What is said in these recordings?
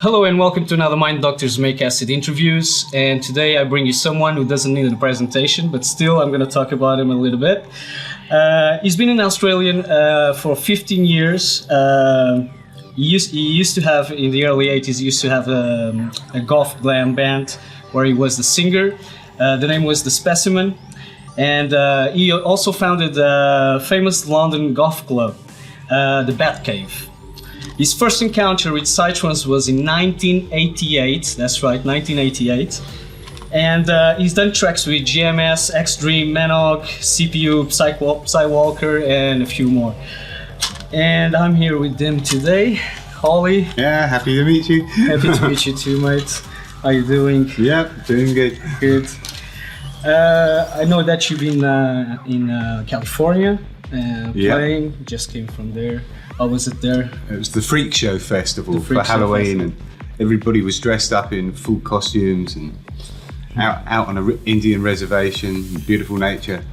Hello and welcome to another Mind Doctors Make Acid interviews. And today I bring you someone who doesn't need a presentation, but still I'm going to talk about him a little bit. He's been an Australian for 15 years. He used to have, in the early 80s, he used to have a golf glam band where he was the singer. The name was The Specimen. And he also founded a famous London golf club, the Batcave. His first encounter with psytrance was in 1988, that's right, 1988. And he's done tracks with GMS, X-Dream, Manog, CPU, Psywalker, and a few more. And I'm here with them today. Holly. Yeah, happy to meet you. Happy to meet you too, mate. How you doing? Yeah, doing good. Good. I know that you've been in California playing, just came from there. How was it there? It was the Freak Show Festival for Halloween, and everybody was dressed up in full costumes and out on an Indian reservation, beautiful nature.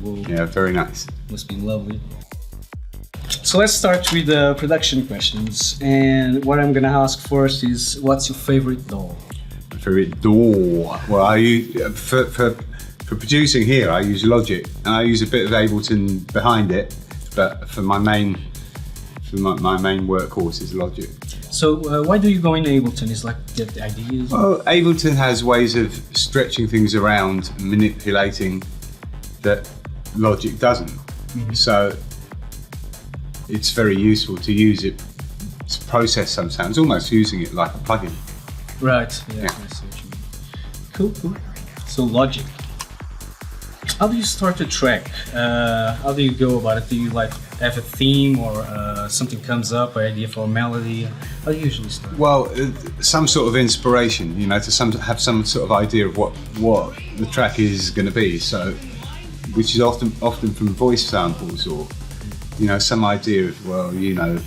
Whoa. Yeah, very nice. Must be lovely. So let's start with the production questions. And what I'm gonna ask first is, what's your favorite doll? My favorite doll? Well, I use, for producing here, I use Logic, and I use a bit of Ableton behind it, but for my main workhorse is Logic. So why do you go in Ableton? Is like get the ideas? Well, Ableton has ways of stretching things around, manipulating that Logic doesn't. Mm-hmm. So it's very useful to use it to process some sounds, almost using it like a plugin. Right, yeah. I see what you mean. Cool. So Logic. How do you start a track? How do you go about it? Do you like have a theme or something comes up, an idea for a melody? How do you usually start? Well, some sort of inspiration, you know, to have some sort of idea of what the track is going to be. So, which is often from voice samples or, you know, some idea of, well, you know,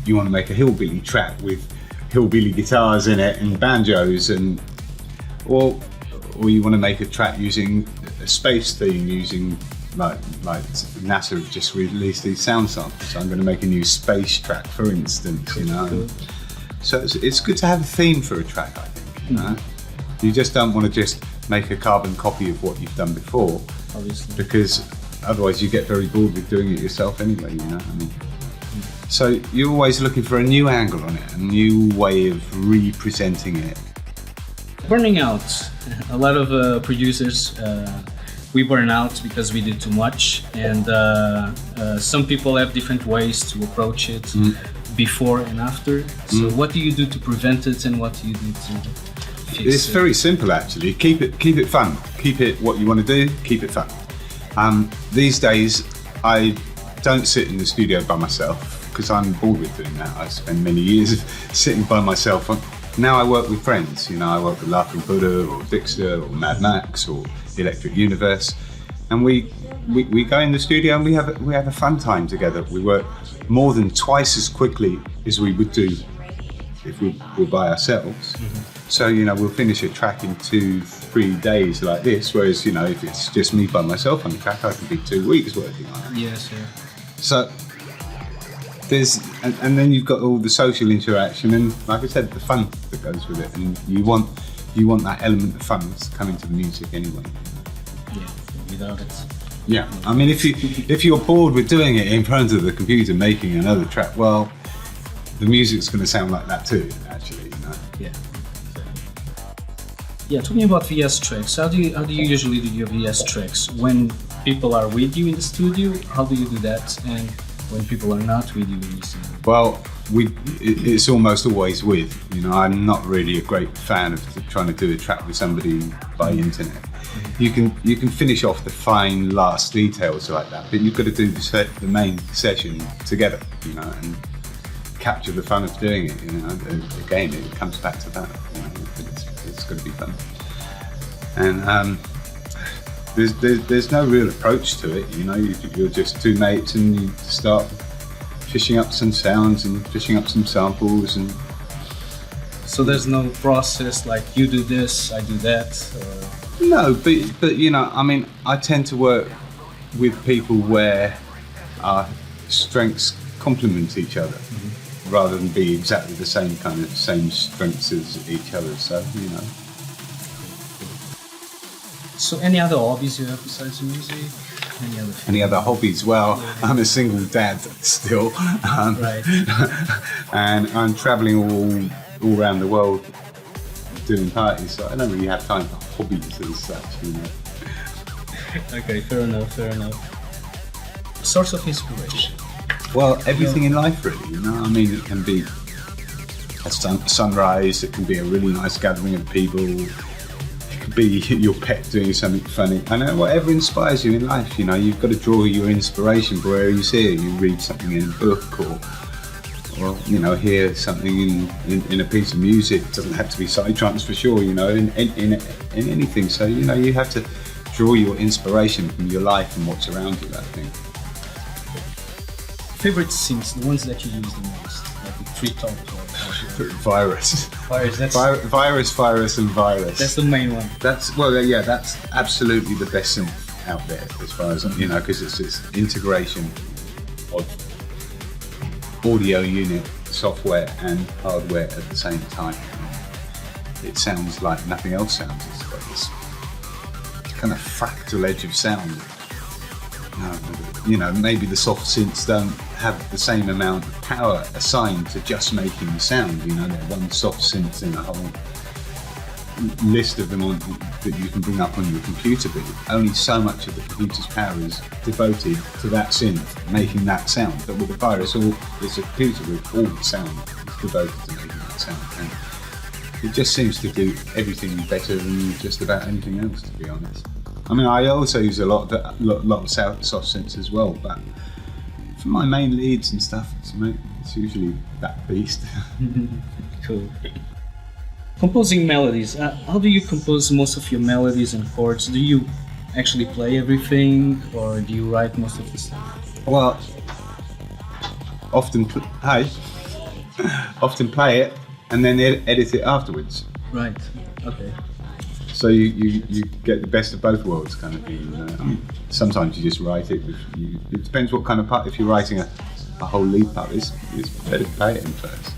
you want to make a hillbilly track with hillbilly guitars in it and banjos, and or you want to make a track using a space theme, using like NASA have just released these sound samples, so I'm going to make a new space track, for instance, you know. Cool. So it's good to have a theme for a track, I think, you know. You just don't want to just make a carbon copy of what you've done before, Obviously. because otherwise you get very bored with doing it yourself anyway, you know. I mean, so you're always looking for a new angle on it, a new way of representing it. Burning out. A lot of producers, we burn out because we do too much, and some people have different ways to approach it before and after. So what do you do to prevent it, and what do you do to fix it? It's very simple, actually. Keep it fun. Keep it what you want to do. Keep it fun. These days, I don't sit in the studio by myself because I'm bored with doing that. I spend many years sitting by myself. Now I work with friends. You know, I work with Laughing Buddha or Dixter or Mad Max or Electric Universe, and we go in the studio and we have a fun time together. We work more than twice as quickly as we would do if we were by ourselves. Mm-hmm. So, you know, we'll finish a track in 2-3 days like this, whereas, you know, if it's just me by myself on the track, I can be 2 weeks working on it. Yes, yeah. So there's, and then you've got all the social interaction and, like I said, the fun that goes with it, and you want that element of fun to come into the music anyway. Yeah, without it. Yeah, I mean, if you're bored with doing it in front of the computer making another track, well, the music's going to sound like that too, actually, you know. Yeah. Yeah, talking about VS tracks, how do you usually do your VS tracks? When people are with you in the studio, how do you do that? And when people are not with you in the studio? Well, it's almost always with, you know. I'm not really a great fan of trying to do a track with somebody by internet. You can finish off the fine last details like that, but you've got to do the main session together, you know, and capture the fun of doing it, you know. Again, it comes back to that, you know. It's got to be fun, and there's no real approach to it, you know. You're just two mates and you start fishing up some sounds and fishing up some samples, and so there's no process like you do this, I do that. No, but you know, I mean, I tend to work with people where our strengths complement each other. Mm-hmm. rather than be exactly the same same strengths as each other. So So any other hobbies you have besides music? Any other hobbies? Well, I'm a single dad still, Right. and I'm travelling all around the world doing parties. So I don't really have time for hobbies as such. Okay, fair enough. Source of inspiration. Well, everything in life, really. I mean, it can be a sunrise. It can be a really nice gathering of people. It could be your pet doing something funny. I know, whatever inspires you in life. You've got to draw your inspiration from wherever you see it. You read something in a book, or hear something in a piece of music. It doesn't have to be psytrance for sure. In anything. So you have to draw your inspiration from your life and what's around you, I think. Favorite synths, the ones that you use the most, like the treetop or Virus. Virus. That's Virus, and Virus. That's the main one. That's absolutely the best synth out there, as far as because it's this integration of audio unit, software, and hardware at the same time. It sounds like nothing else sounds. It's got this kind of fractal edge of sound. Maybe the soft synths don't have the same amount of power assigned to just making the sound. They're one soft synth in a whole list of them that you can bring up on your computer, but only so much of the computer's power is devoted to that synth making that sound. But with the Virus, it's a computer with all the sound is devoted to making that sound, and it just seems to do everything better than just about anything else, to be honest. I mean, I also use a lot of soft synths as well, but for my main leads and stuff, it's usually that beast. Cool. Composing melodies. How do you compose most of your melodies and chords? Do you actually play everything, or do you write most of the stuff? Well, often play it and then edit it afterwards. Right. Okay. So you get the best of both worlds, kind of thing. I mean, sometimes you just write it. It depends what kind of part. If you're writing a whole lead part, it's better to play it in first,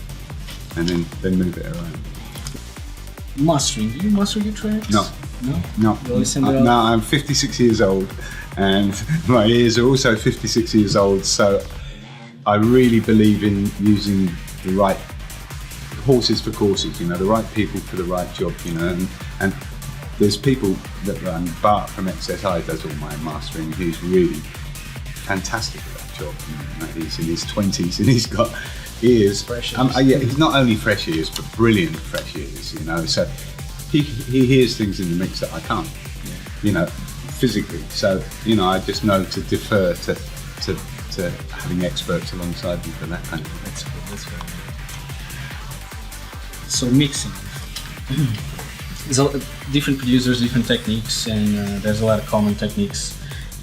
and then move it around. Mastering. Do you master your tracks? No. You always send it out? No, I'm 56 years old, and my ears are also 56 years old. So I really believe in using the right horses for courses. The right people for the right job. And there's people that run. Bart from XSI does all my mastering. He's really fantastic at that job. He's in his 20s and he's got ears. Fresh ears. He's not only fresh ears, but brilliant fresh ears. So he hears things in the mix that I can't. Physically. So I just know to defer to having experts alongside me for that kind of thing. That's cool. That's very good. So mixing. There's different producers, different techniques, and there's a lot of common techniques.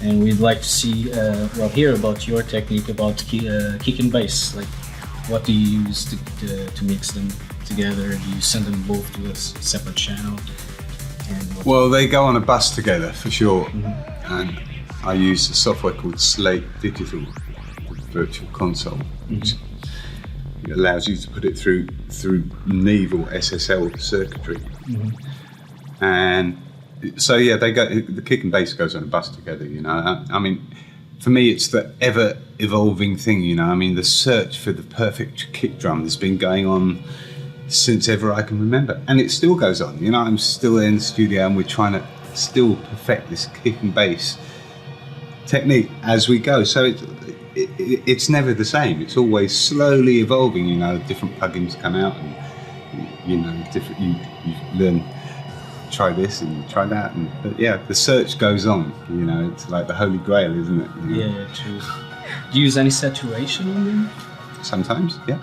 And we'd like to see, hear about your technique about kick and bass. Like, what do you use to mix them together? Do you send them both to a separate channel? Well, they go on a bus together for sure. Mm-hmm. And I use a software called Slate Digital, virtual console, which allows you to put it through Neve or SSL circuitry. Mm-hmm. And so the kick and bass goes on a bus together. I mean, for me it's the ever evolving thing. I mean, the search for the perfect kick drum has been going on since ever I can remember, and it still goes on. I'm still in the studio and we're trying to still perfect this kick and bass technique as we go. So it's never the same. It's always slowly evolving. Different plugins come out, and different. You learn, try this and try that, but the search goes on. It's like the Holy Grail, isn't it? Yeah, true. Do you use any saturation on them? Sometimes, yeah.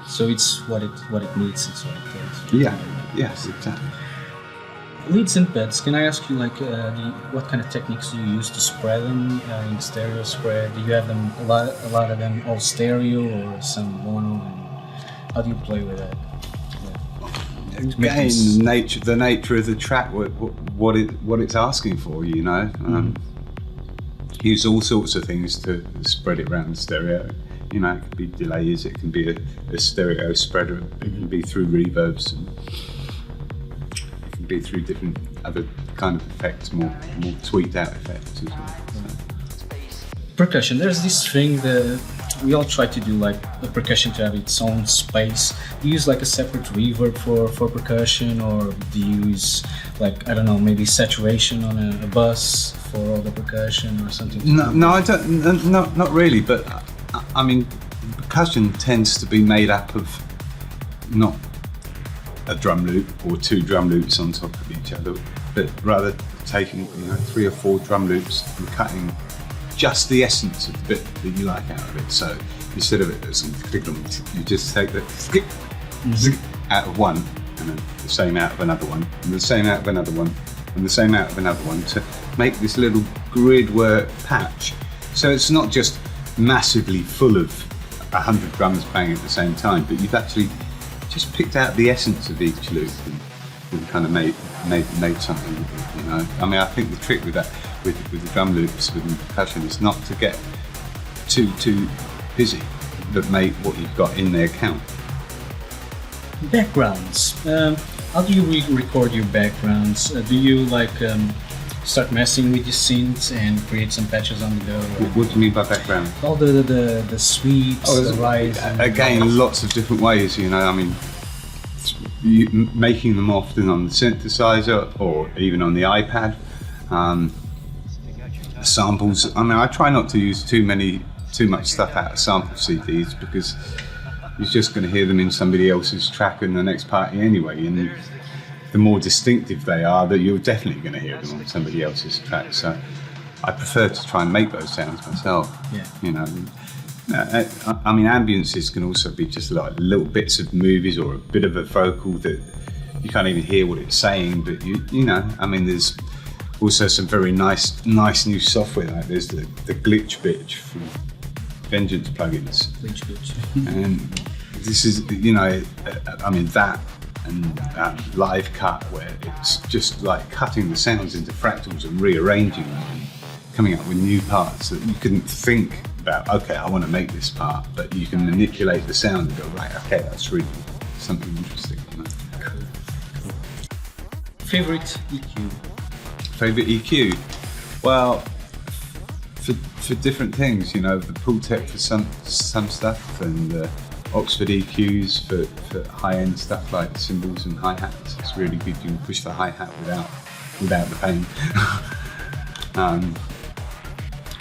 So it's what it needs. It's what it takes. Yeah. Yes, exactly. Leads and pads. Can I ask you, what kind of techniques do you use to spread them in stereo spread? Do you have them a lot of them all stereo or some mono? And how do you play with that? Again, the nature of the track, what it's asking for. Use all sorts of things to spread it around the stereo. You know, it can be delays, it can be a stereo spreader, it can be through reverbs, and it can be through different other kind of effects, more tweaked out effects as well. So. Percussion, there's this thing that we all try to do, like the percussion to have its own space. Do you use like a separate reverb for percussion, or do you use like, I don't know, maybe saturation on a bus for all the percussion or something? No, I don't. Not really. But I mean, percussion tends to be made up of not a drum loop or two drum loops on top of each other, but rather taking 3 or 4 drum loops and cutting just the essence of the bit that you like out of it. So instead of it as you just take the out of one, and then the same out of another one, and the same out of another one, and the same out of another one, to make this little grid work patch. So it's not just massively full of 100 drums playing at the same time, but you've actually just picked out the essence of each loop and kind of made something with it, you know. I mean, I think the trick with that, with the drum loops, with the percussion, is not to get too busy, but make what you've got in there count. Backgrounds. How do you record your backgrounds? Do you like start messing with your synths and create some patches on the go? What do you mean by background? All the sweeps, the rise. Again, lots of different ways, you know. I mean, making them often on the synthesizer or even on the iPad. Samples. I mean, I try not to use too much stuff out of sample CDs, because you're just going to hear them in somebody else's track in the next party anyway, and the more distinctive they are, that you're definitely going to hear them on somebody else's track. So I prefer to try and make those sounds myself. Yeah. You know, I mean, ambiences can also be just like little bits of movies or a bit of a vocal that you can't even hear what it's saying, but you know, I mean, there's also some very nice new software, like there's the Glitch Bitch from Vengeance plugins. Glitch Bitch. And this is, you know, I mean, that and Live Cut, where it's just like cutting the sounds into fractals and rearranging them and coming up with new parts that you couldn't think about. Okay, I want to make this part, but you can manipulate the sound and go, right, okay, that's really something interesting. You know? Cool. Favorite EQ? Favorite EQ? Well, for different things, you know, the Pultec for some stuff, and the Oxford EQs for high-end stuff like cymbals and hi-hats. It's really good. You can push the hi-hat without the pain.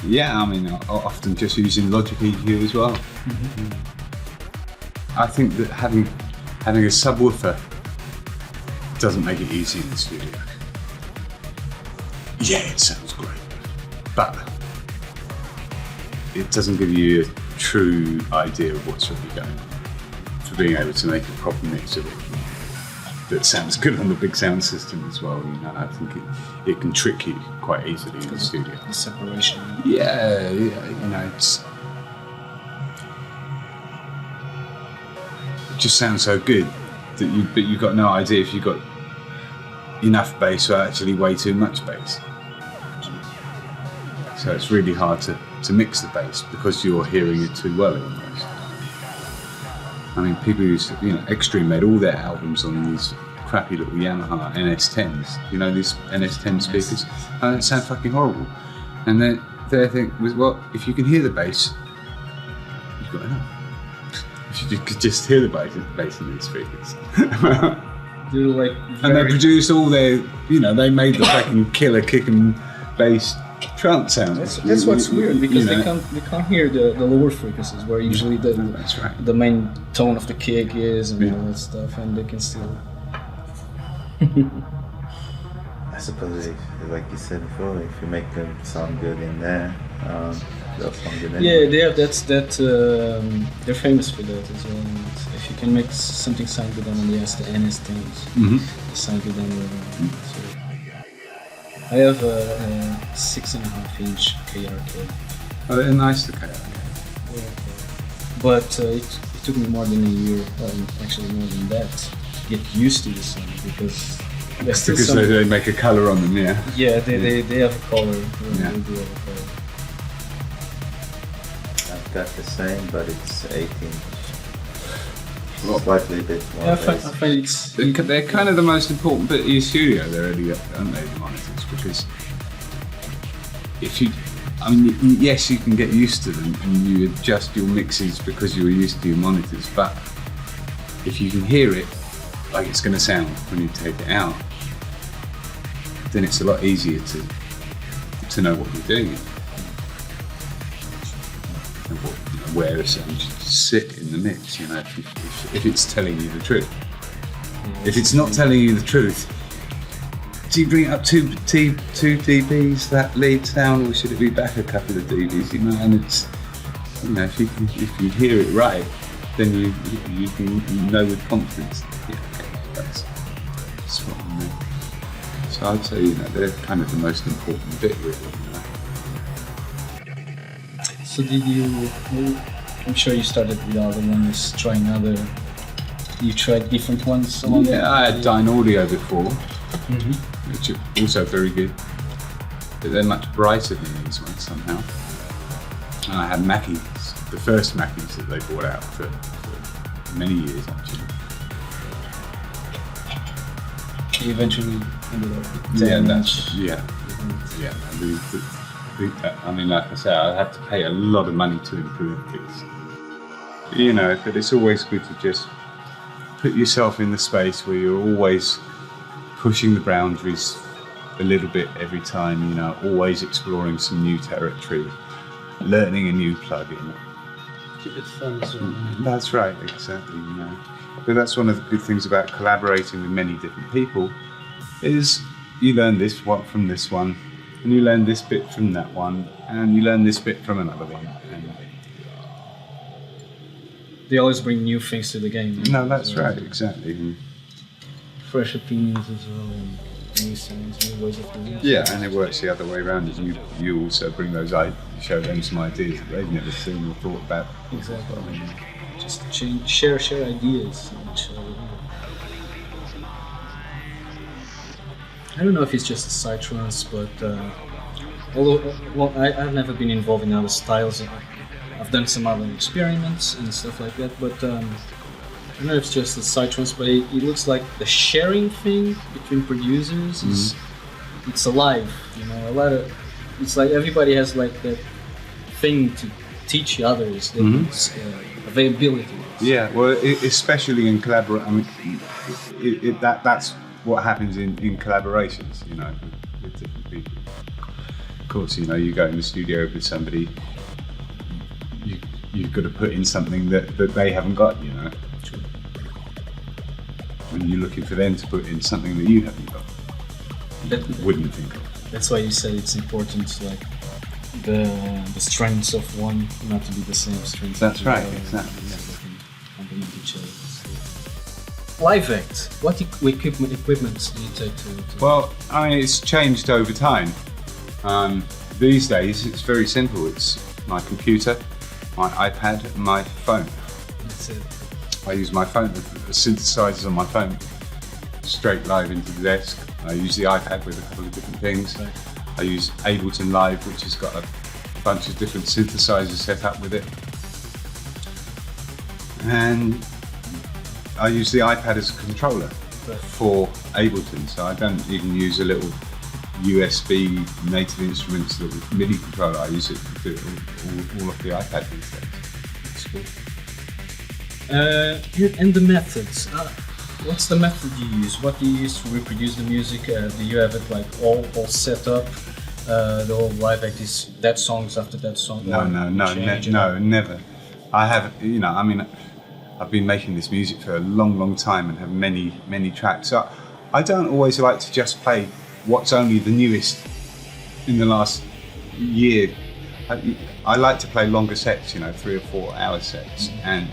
Yeah, I mean, often just using Logic EQ as well. Mm-hmm. I think that having a subwoofer doesn't make it easy in the studio. Yeah, it sounds great, but it doesn't give you a true idea of what's really going on, for being able to make a proper mix of it that sounds good on the big sound system as well. You know, I think it can trick you quite easily in the studio. The separation. Yeah, you know, it just sounds so good that you've got no idea if you've got enough bass or actually way too much bass. So it's really hard to mix the bass because you're hearing it too well almost. I mean, people used to, you know, Extreme made all their albums on these crappy little Yamaha NS10s, you know, these NS10 speakers, and it sounds fucking horrible. And then their thing was, well, if you can hear the bass, you've got enough. If you could just hear the bass in these speakers. They're like and they produced all their, you know, they made the fucking killer kick and bass trance sounds. That's what's weird, because they can't hear the lower frequencies, where usually that's right. the main tone of the kick is, and all that stuff, and they can still. I suppose, like you said before, if you make them sound good in there, they'll sound good anyway. Yeah, they have they're famous for that as well. And if you can make something sound good on the NS10s, they sound good on the. So I have a 6.5-inch KRK. Oh, they're nice, the KRK. Yeah. But it took me more than a year, actually more than that, to get used to the sound, because there's still because some... they make a colour on them, yeah. Yeah, they have a color. Yeah. They do have a color. got the same, but it's 18. Well, Slightly bit more Yeah, I bass. find it's they're kind of the most important bit of your studio, they're really, aren't they, the monitors? Because if you, I mean, yes, you can get used to them and you adjust your mixes because you're used to your monitors, but if you can hear it like it's going to sound when you take it out, then it's a lot easier to know what you're doing and what, you know, where a sound should sit in the mix, you know, if it's telling you the truth. If it's not telling you the truth, do you bring it up two dBs, that lead sound, or should it be back a couple of dBs? You know, and it's, you know, if you hear it right, then you can know with confidence. Yeah, okay, that's what I mean. So I'd say, you know, they're kind of the most important bit, really. You know? So did you? I'm sure you started with other ones, trying other. You tried different ones along. Yeah, I had Dyne Audio before, Mm-hmm. which are also very good, but they're much brighter than these ones somehow. And I had Mackies, the first Mackies that they brought out for many years actually. You eventually ended up with Yeah, 10 that's inch. yeah. I mean, like I said, I had to pay a lot of money to improve this. You know, but it's always good to just put yourself in the space where you're always pushing the boundaries a little bit every time. You know, always exploring some new territory, learning a new plugin. Keep it fun as well. That's right, exactly. You know, but that's one of the good things about collaborating with many different people, is you learn this one from this one, and you learn this bit from that one, and you learn this bit from another one. And They always bring new things to the game. no, that's right, exactly. And Fresh opinions as well, and new sounds, new ways of doing it. yeah, and it works the other way around. Is you also bring those, show them some ideas that they've never seen or thought about. Exactly. Just share ideas. And I don't know if it's just a psytrance, but I've never been involved in other styles. I've done some other experiments and stuff like that, but I don't know if it's just a psytrance, but it looks like the sharing thing between producers is it's alive. You know, it's like everybody has like that thing to teach others. It's availability. Yeah, well, especially in collaboration. I mean, that's what happens in collaborations. You know, with different people. Of course, you know, you go in the studio with somebody. You've got to put in something that they haven't got. You know, True. when you're looking for them to put in something that you haven't got, wouldn't think of. That's why you said it's important, like the strengths of one not to be the same strengths. That's of the right, other, exactly, so yeah. they can complement each other. Live act. What equipment do you take to? Well, I mean, it's changed over time. These days, it's very simple. It's my computer, my iPad, and my phone. That's it. I use my phone, the synthesizers on my phone, straight live into the desk. I use the iPad with a couple of different things. Right. I use Ableton Live, which has got a bunch of different synthesizers set up with it. And I use the iPad as a controller for Ableton, so I don't even use a little USB Native Instruments little MIDI controller. I use it to do it all off the iPad these days. That's cool. And the methods. What's the method you use? What do you use to reproduce the music? Do you have it like all set up? The whole live act is that songs after that song? No, never. I have, you know, I mean, I've been making this music for a long time and have many tracks. So I don't always like to just play what's only the newest in the last year. I like to play longer sets, you know, 3 or 4 hour sets, and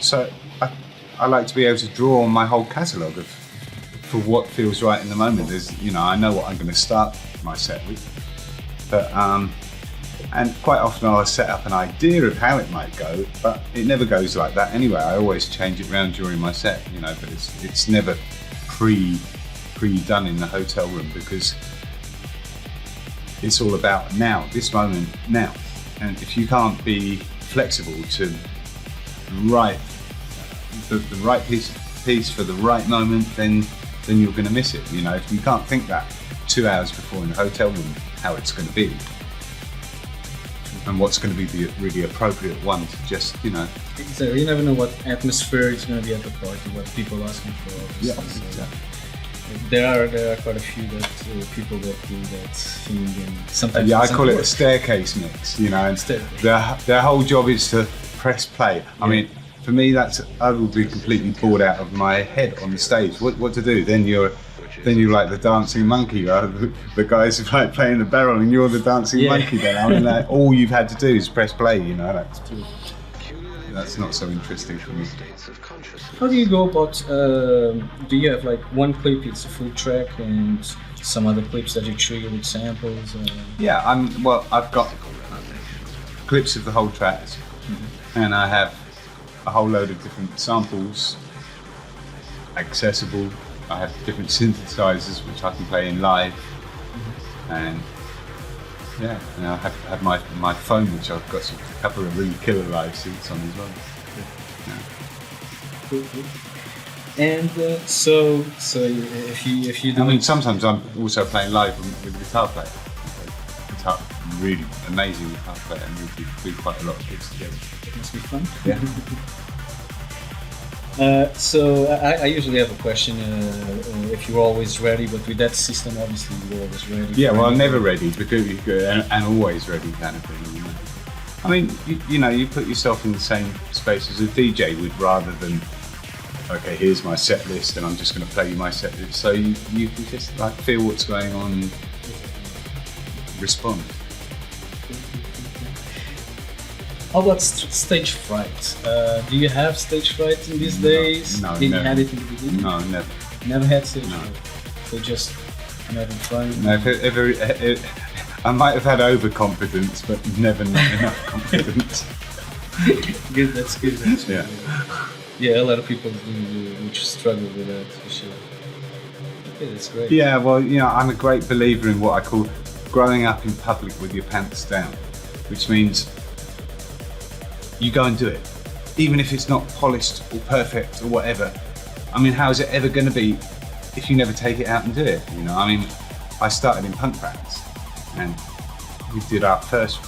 so I like to be able to draw on my whole catalogue for what feels right in the moment. There's, you know, I know what I'm going to start my set with, but and quite often I'll set up an idea of how it might go, but it never goes like that anyway. I always change it around during my set, you know, but it's never pre-done in the hotel room, because it's all about now, this moment, now. And if you can't be flexible to write the right piece for the right moment, then you're going to miss it. You know, if you can't think that 2 hours before in the hotel room how it's going to be and what's going to be the really appropriate one to just, you know. Exactly. You never know what atmosphere is going to be at the party, what people are asking for. Yeah, So exactly. there are quite a few people that do that thing, and sometimes Yeah, I doesn't call it a work. staircase mix, you know, and Staircase. their whole job is to press play. I mean, for me, I would be completely bored out of my head on the stage. What to do? Then you're like the dancing monkey, right? The guys who like playing the barrel, and you're the dancing monkey. Then I mean, like, all you've had to do is press play. You know, that's not so interesting for me. How do you go about? Do you have like one clip? It's a full track, and some other clips that you trigger with samples. Yeah, I've got clips of the whole tracks, and I have a whole load of different samples accessible. I have different synthesizers which I can play in live, and yeah, and I have my phone, which I've got a couple of really killer live synths on as well. Cool. And so if you do, I mean, sometimes I'm also playing live with a guitar player. Really amazing guitar player, and we do quite a lot of gigs together. it must be fun. Yeah. So I usually have a question if you're always ready, but with that system, obviously you're always ready. Yeah, well, I'm never ready because and always ready kind of thing. You know? I mean, you know, you put yourself in the same space as a DJ would, rather than, okay, here's my set list and I'm just going to play you my set list. So you can just like feel what's going on and respond. How about stage fright? Do you have stage fright in these days? No, Did never. you have it in the beginning? No, never. Never had stage No. fright. So just I'm having fun. No, I might have had overconfidence, but never not enough confidence. Good, that's good. That's Yeah. Yeah, a lot of people do which struggle with that for sure. Okay, that's great. Yeah, well, you know, I'm a great believer in what I call growing up in public with your pants down, which means you go and do it, even if it's not polished or perfect or whatever. I mean, how is it ever going to be if you never take it out and do it? You know, I mean, I started in punk bands, and we did our first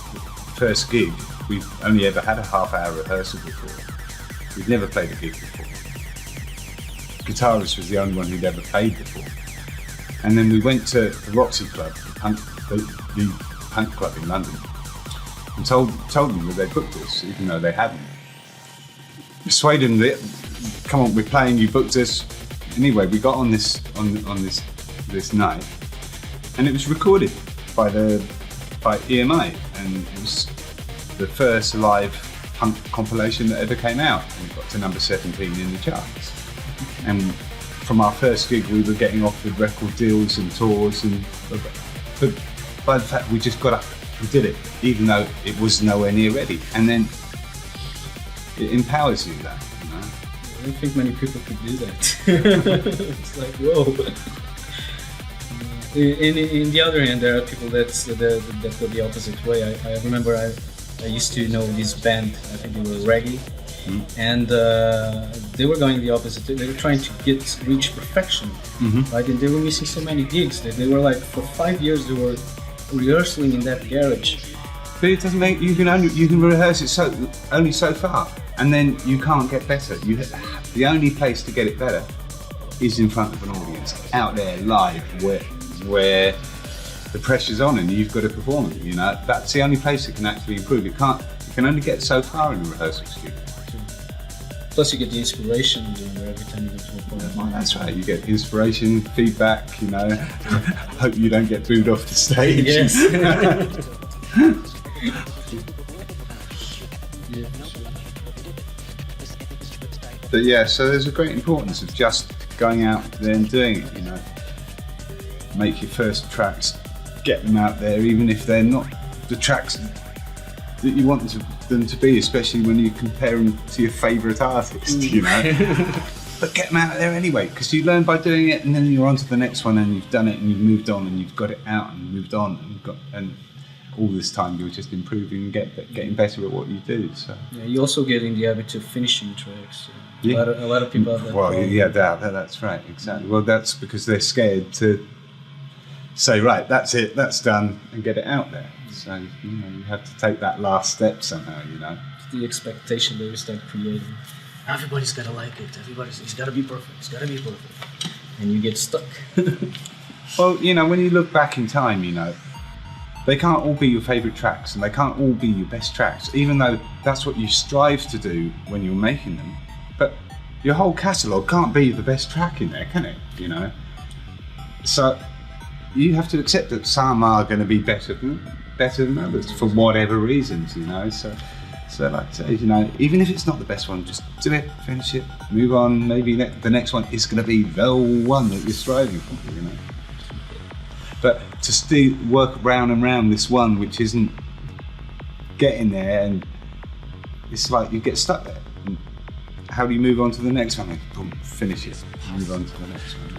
gig. We've only ever had a half-hour rehearsal before. We'd never played a gig before. The guitarist was the only one who'd ever played before. And then we went to the Roxy Club, the punk club in London, and told them that they booked us, even though they hadn't. Persuaded them that, come on, we're playing, you booked us. Anyway, we got on this night, and it was recorded by EMI, and it was the first live punk compilation that ever came out, and it got to number 17 in the charts. And from our first gig, we were getting offered record deals and tours, but by the fact we just got up and did it, even though it was nowhere near ready. And then it empowers you, that, you know. I don't think many people could do that. It's like, whoa. In the other hand, there are people that go the opposite way. I remember I used to know this band, I think they were reggae, and they were going the opposite. They were trying to reach perfection, right? And they were missing so many gigs. They were like, for 5 years they were rehearsing in that garage. But it doesn't make you can rehearse it only so far, and then you can't get better. The only place to get it better is in front of an audience, out there live, where the pressure's on and you've got to perform it. You know, that's the only place that can actually improve. You can only get so far in a rehearsal studio. Plus, you get the inspiration every time you go to a performance. Well, that's right. You get inspiration, feedback. You know, hope you don't get booed off the stage. Yes. Yeah, for sure. But yeah, so there's a great importance of just going out there and doing it. You know, make your first tracks, get them out there, even if they're not the tracks that you want them to be, especially when you compare them to your favourite artist, you know. But get them out there anyway, because you learn by doing it, and then you're on to the next one, and you've done it, and you've moved on, and you've got it out, and moved on, and all this time you're just improving and getting better at what you do. So Yeah, you also get in the habit of finishing tracks. Yeah. A lot of people have that well, problem. yeah, that's right, exactly. Well, that's because they're scared to say, right, that's it, that's done, and get it out there. So you have to take that last step somehow. It's the expectation that you start creating. Everybody's gotta like it. It's gotta be perfect. It's gotta be perfect. And you get stuck. Well, when you look back in time, they can't all be your favourite tracks, and they can't all be your best tracks, even though that's what you strive to do when you're making them. But your whole catalogue can't be the best track in there, can it? So you have to accept that some are going to be better than others for whatever reasons. So like I say, even if it's not the best one, just do it, finish it, move on. Maybe the next one is going to be the one that you're striving for. But to still work round and round this one which isn't getting there, and it's like you get stuck there. And how do you move on to the next one? Boom, finish it, move on to the next one.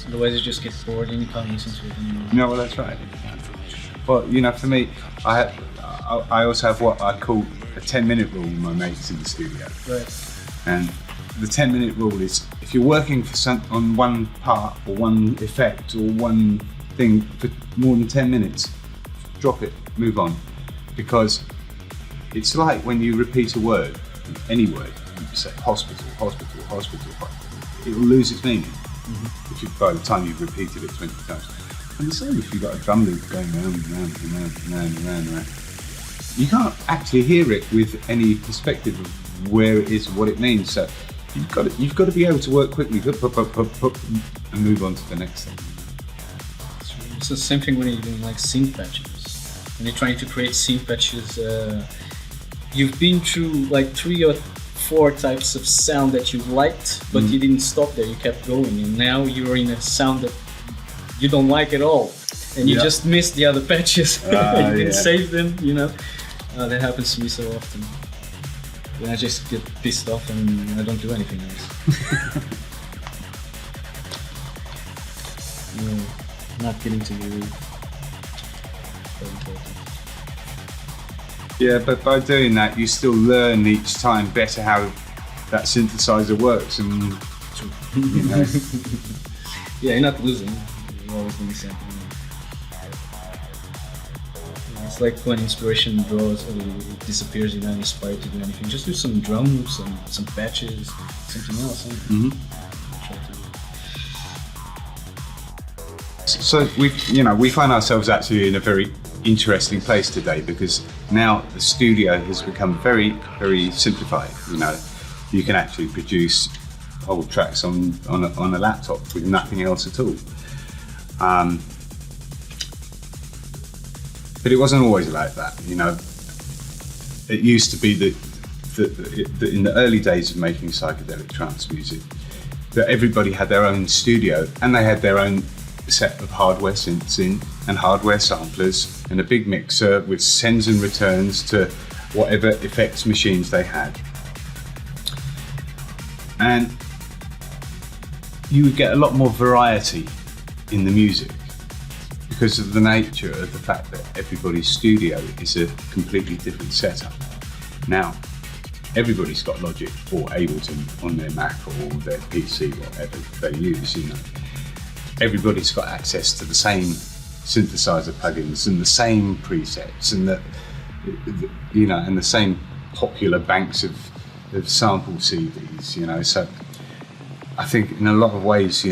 Otherwise, you just get bored and you can't listen to it anymore. No, well, that's right. Well, for me, I also have what I call a 10-minute rule with my mates in the studio. Right. And the 10-minute rule is, if you're working on one part or one effect or one thing for more than 10 minutes, drop it, move on. Because it's like when you repeat a word, any word, you say hospital, hospital, hospital, it will lose its meaning by the time you've repeated it 20 times. And the same if you've got a drum loop going round and round and round and round and round and round. You can't actually hear it with any perspective of where it is, what it means. So you've got to be able to work quickly, and move on to the next thing. It's the same thing when you're doing like synth patches. When you're trying to create synth patches, you've been through like 3 or 4 types of sound that you liked, but you didn't stop there. You kept going, and now you're in a sound that you don't like at all, and you just missed the other patches. You didn't save them. That happens to me so often. Then I just get pissed off and I don't do anything else. Not getting to the root. Very important. Yeah, but by doing that, you still learn each time better how that synthesizer works, and Yeah, you're not losing. You're always doing something. It's like when inspiration draws or it disappears, you're not inspired to do anything. Just do some drums, some patches, something else. So we find ourselves actually in a very interesting place today, because now the studio has become very, very simplified. You can actually produce whole tracks on a laptop with nothing else at all. But it wasn't always like that. It used to be that in the early days of making psychedelic trance music, that everybody had their own studio and they had their own set of hardware synths in and hardware samplers and a big mixer with sends and returns to whatever effects machines they had. And you would get a lot more variety in the music because of the nature of the fact that everybody's studio is a completely different setup. Now, everybody's got Logic or Ableton on their Mac or their PC, whatever they use, Everybody's got access to the same synthesizer plugins and the same presets and and the same popular banks of sample CDs, So I think in a lot of ways,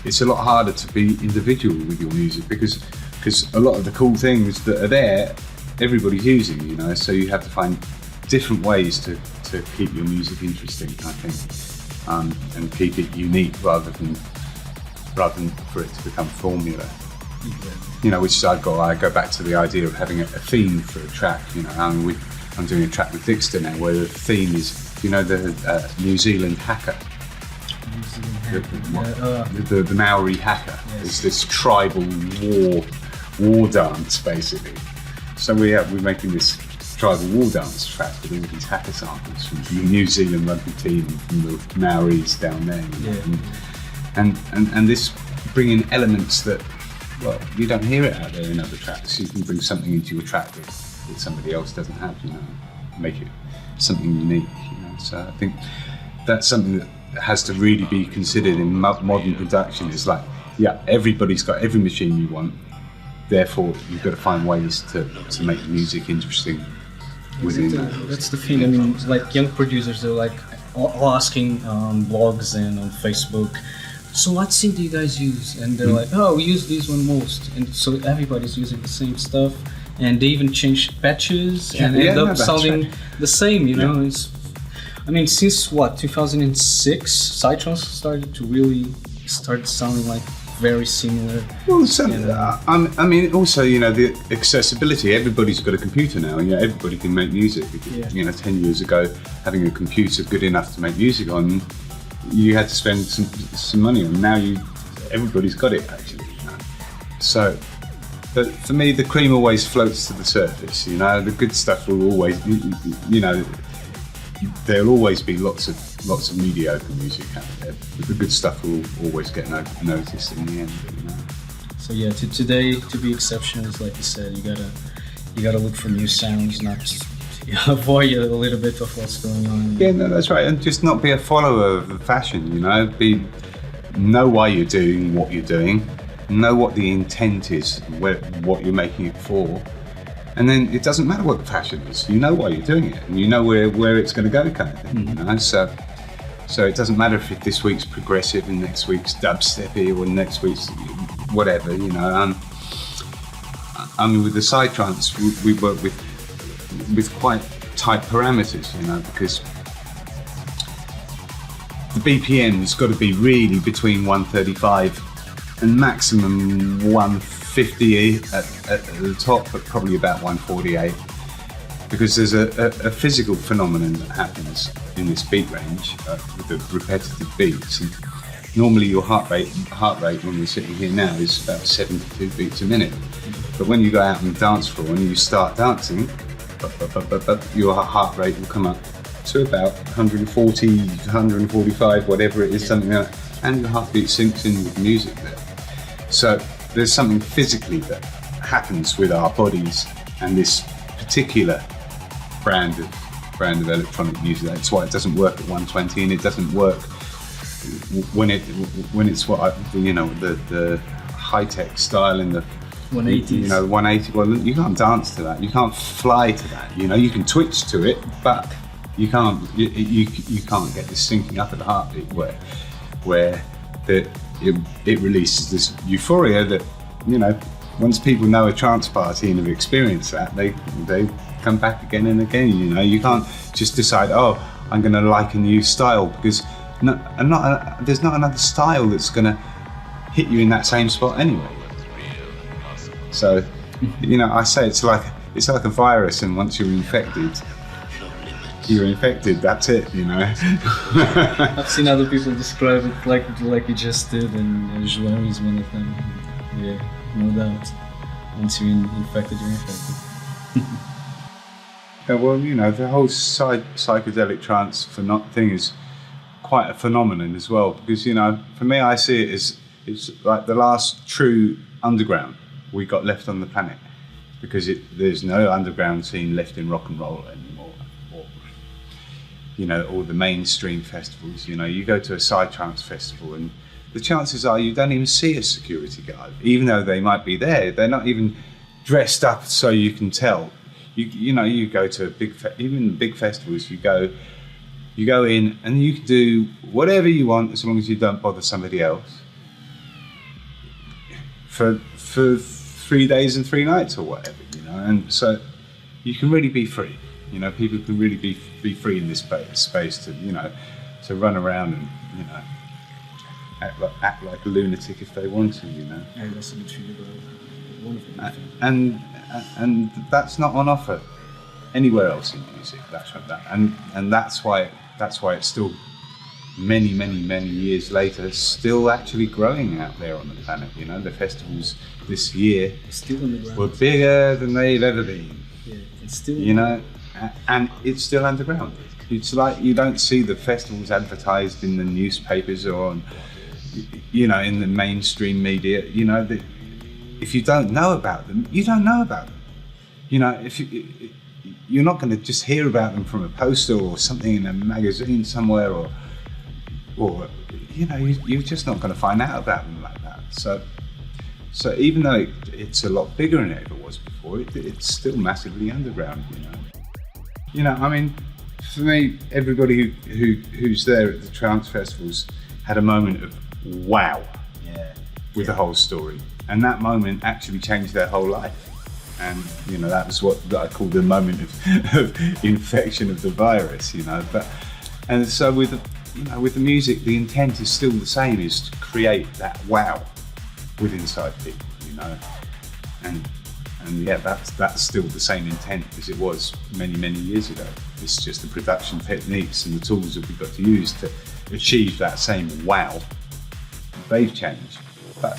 it's a lot harder to be individual with your music because a lot of the cool things that are there, everybody's using, So you have to find different ways to keep your music interesting, I think. And keep it unique rather than for it to become formula. Which I go back to the idea of having a theme for a track. I'm doing a track with Dixter now where the theme is, the New Zealand hacker. The Maori hacker. Yes. It's this tribal war dance basically. So we're making this tribal war dance track with all these hacker samples from the New Zealand rugby team, from the Maoris down there, and this bringing elements that well, you don't hear it out there in other tracks. You can bring something into your track that somebody else doesn't have, you know, make it something unique, you know. So I think that's something that has to really be considered in modern production. It's like, yeah, everybody's got every machine you want, therefore you've got to find ways to make music interesting within that. That's the thing. I mean, like young producers, they're like asking on blogs and on Facebook, so what synth do you guys use? And they're like, oh, we use this one most. And so everybody's using the same stuff, and they even change patches and end up sounding the same, you know. It's, I mean, since what, 2006, Psytrance started to really start sounding like very similar. Well, I mean, also, you know, the accessibility. Everybody's got a computer now. You know, everybody can make music. You know, 10 years ago, having a computer good enough to make music on, you had to spend some money on. Now everybody's got it, actually. You know? So, but for me, the cream always floats to the surface. You know, the good stuff will always, you know, there'll always be lots of mediocre music out there, but the good stuff will always get noticed in the end. You know? So yeah, today to be exceptions, like you said, you gotta look for new sounds, not just avoid a little bit of what's going on. Yeah, no, that's right, and just not be a follower of the fashion. You know, know why you're doing what you're doing, know what the intent is, what you're making it for. And then it doesn't matter what the fashion is. You know why you're doing it, and you know where it's going to go, kind of thing. You know, so it doesn't matter if this week's progressive and next week's dubsteppy or next week's whatever. You know, I mean, with the Psytrance, we work with quite tight parameters. You know, because the BPM's got to be really between 135 and maximum 150 at the top, but probably about 148, because there's a physical phenomenon that happens in this beat range with the repetitive beats. And normally your heart rate when we're sitting here now is about 72 beats a minute, but when you go out on the dance floor and you start dancing, your heart rate will come up to about 140, 145, whatever it is, something like that, and your heartbeat syncs in with the music there. So there's something physically that happens with our bodies and this particular brand of electronic music. That's why it doesn't work at 120, and it doesn't work when it's the high-tech style in the 180s. You know, 180. Well, you can't dance to that. You can't fly to that. You know, you can twitch to it, but you can't get this syncing up at the heartbeat where it releases this euphoria that, you know, once people know a trance party and have experienced that, they come back again and again. You know, you can't just decide, oh, I'm going to like a new style, because there's not another style that's going to hit you in that same spot anyway. So, you know, I say it's like a virus, and once you're infected, that's it, you know. I've seen other people describe it like you just did, and João is one of them. Yeah, no doubt. Once you're infected, you're infected. Yeah, well, you know, the whole psychedelic trance thing is quite a phenomenon as well, because, you know, for me, I see it as it's like the last true underground we got left on the planet, because there's no underground scene left in rock and roll anymore. You know, all the mainstream festivals, you know, you go to a Psytrance festival and the chances are you don't even see a security guard, even though they might be there. They're not even dressed up so you can tell. You know, you go to even big festivals, you go in and you can do whatever you want as long as you don't bother somebody else for 3 days and 3 nights or whatever, you know, and so you can really be free. You know, people can really be free in this space to, you know, to run around and, you know, act like a lunatic if they want to, you know. Yeah, that's a good feeling. And that's not on offer anywhere else in music. And that's why it's still many years later still actually growing out there on the planet. You know, the festivals this year still on the ground. Were bigger than they've ever been. Yeah, it's still, you know, and it's still underground. It's like you don't see the festivals advertised in the newspapers or on, you know, in the mainstream media. You know, if you don't know about them, you don't know about them. You know, you're not going to just hear about them from a poster or something in a magazine somewhere, or you know, you're just not going to find out about them like that. So even though it's a lot bigger than it ever was before, it's still massively underground. You know, I mean, for me, everybody who's there at the trance festivals had a moment of wow, with the whole story, and that moment actually changed their whole life. And you know, that was what I call the moment of infection of the virus. You know, and so with the music, the intent is still the same: is to create that wow inside people. You know, and yeah, that's still the same intent as it was many years ago. It's just the production techniques and the tools that we've got to use to achieve that same wow. They've changed, but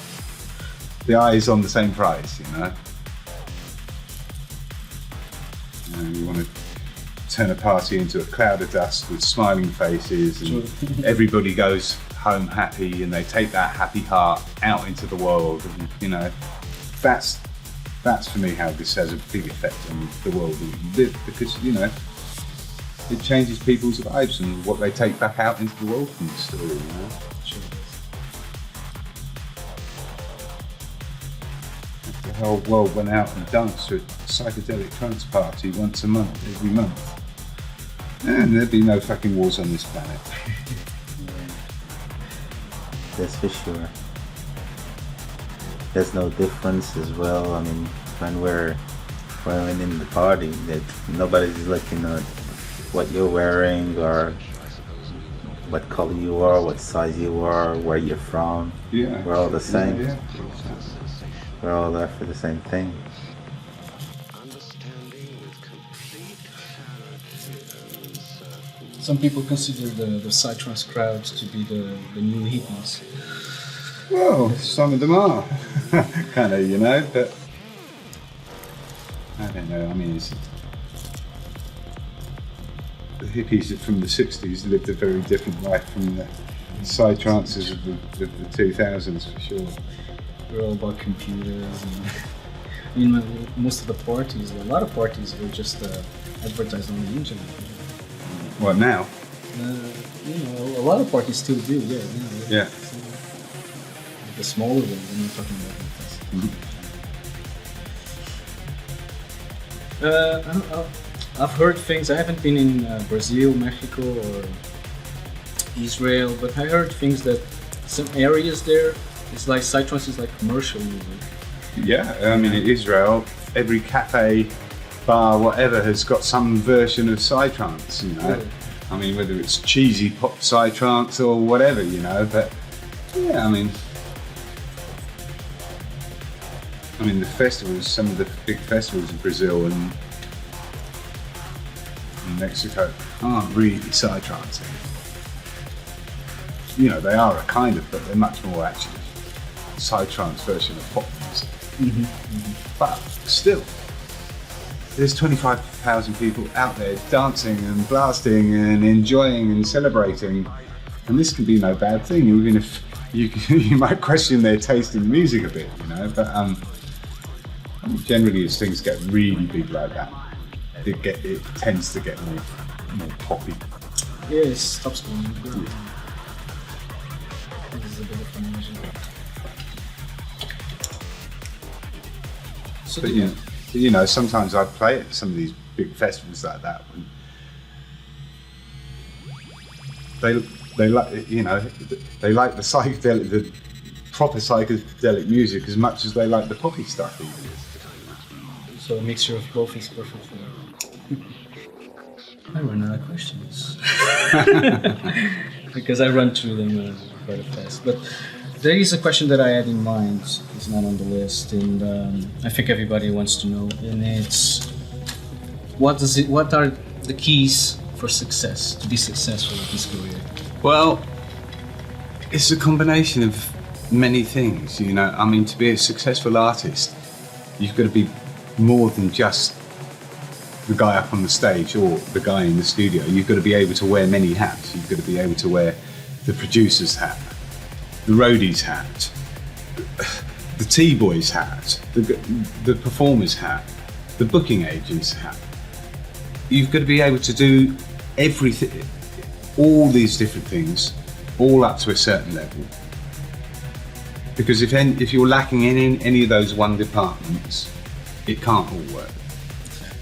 the eye is on the same prize. You know. You want to turn a party into a cloud of dust with smiling faces, and everybody goes home happy, and they take that happy heart out into the world. And you know, that's for me how this has a big effect on the world that we live, because you know, it changes people's lives and what they take back out into the world from the story. You know. The whole world went out and danced to a psychedelic trance party once a month, every month. And there'd be no fucking wars on this planet. That's for sure. There's no difference as well. I mean, when we're in the party, that nobody's looking at what you're wearing or what color you are, what size you are, where you're from. Yeah. We're all the same. Yeah. We're all there for the same thing. Some people consider the psytrance crowd to be the new hippies. Well, some of them are, kind of, you know, but I don't know. I mean, the hippies from the 60s lived a very different life from the psytrancers of the 2000s, for sure. We're all about computers. And I mean, most of the parties, a lot of parties were just advertised on the internet. What now? You know, a lot of parties still do, yeah. Yeah. The smaller ones, I'm not talking about this. I've heard things. I haven't been in Brazil, Mexico, or Israel, but I heard things that some areas there, it's like psytrance is like commercial music. Yeah, I mean, in Israel, every cafe, bar, whatever, has got some version of psytrance, you know. Really? I mean, whether it's cheesy pop psytrance or whatever, you know, but yeah, I mean, the festivals, some of the big festivals in Brazil and Mexico aren't really psytrancing. You know, they are a kind of, but they're much more actually psytrance version of pop music. But still, there's 25,000 people out there dancing and blasting and enjoying and celebrating, and this can be no bad thing, even if you might question their taste in music a bit, you know. But generally, as things get really big like that, it tends to get more poppy. Yeah, it stops going good. This is a bit of an illusion. So But you know, sometimes I play at some of these big festivals like that. They like, you know, they like the psychedelic, the proper psychedelic music as much as they like the poppy stuff. Even. So a mixture of both is perfect for me. I run out of questions because I run through them quite fast. But there is a question that I had in mind. It's not on the list, and I think everybody wants to know. And it's what are the keys for success, to be successful in this career? Well, it's a combination of many things. You know, I mean, to be a successful artist, you've got to be more than just the guy up on the stage or the guy in the studio. You've got to be able to wear many hats. You've got to be able to wear the producer's hat, the roadie's hat, the T-boys hat, the performer's hat, the booking agent's hat. You've got to be able to do everything, all these different things, all up to a certain level. Because if you're lacking in any of those one departments, it can't all work.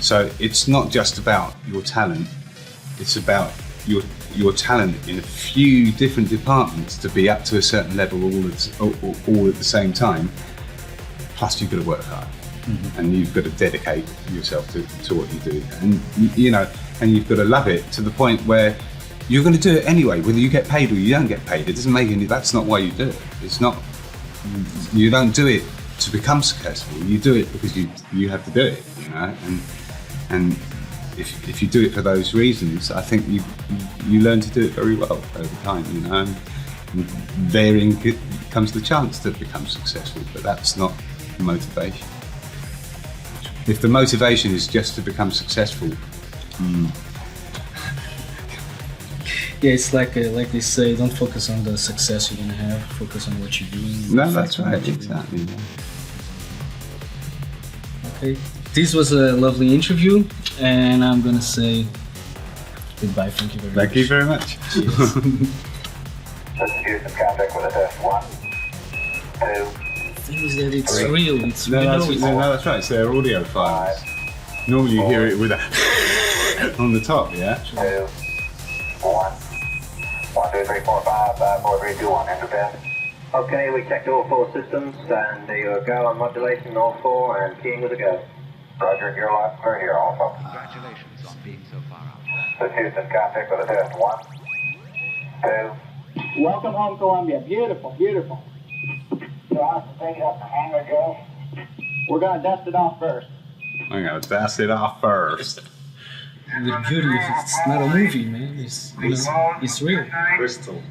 So it's not just about your talent, it's about your talent in a few different departments to be up to a certain level all at the same time. Plus you've got to work hard, and you've got to dedicate yourself to what you do, and and you've got to love it to the point where you're going to do it anyway, whether you get paid or you don't get paid. It doesn't make any. That's not why you do it. It's not. You don't do it to become successful. You do it because you have to do it, and if you do it for those reasons, I think you learn to do it very well over time, and therein comes the chance to become successful, but that's not the motivation. If the motivation is just to become successful, Yeah, it's like they say, don't focus on the success you're gonna have, focus on what you're doing. no, that's right, exactly. Okay, this was a lovely interview, and I'm gonna say goodbye. Thank you very much. Thank you very much. Cheers. This is Houston, contact with a test. 1, 2. Thing is that it's real. It's No, real. that's right. It's their audio files. Normally you hear it with a on the top, yeah? 2, 1. 1, 2, 3, 4, 5, 5, 4, 3, 2, 1. Enter test. Okay, we checked all 4 systems, and there you go on modulation, all 4, and keying with a go. Roger, you're live. We're here also. Congratulations on being so far out. This is Houston, contact with a test. 1, 2. Welcome home, Columbia. Beautiful, beautiful. So I have to take it up the hangar, Joe. We're gonna dust it off first. I'm going to dust it off first. The beauty of it, it's not a movie, man. It's real. Crystal.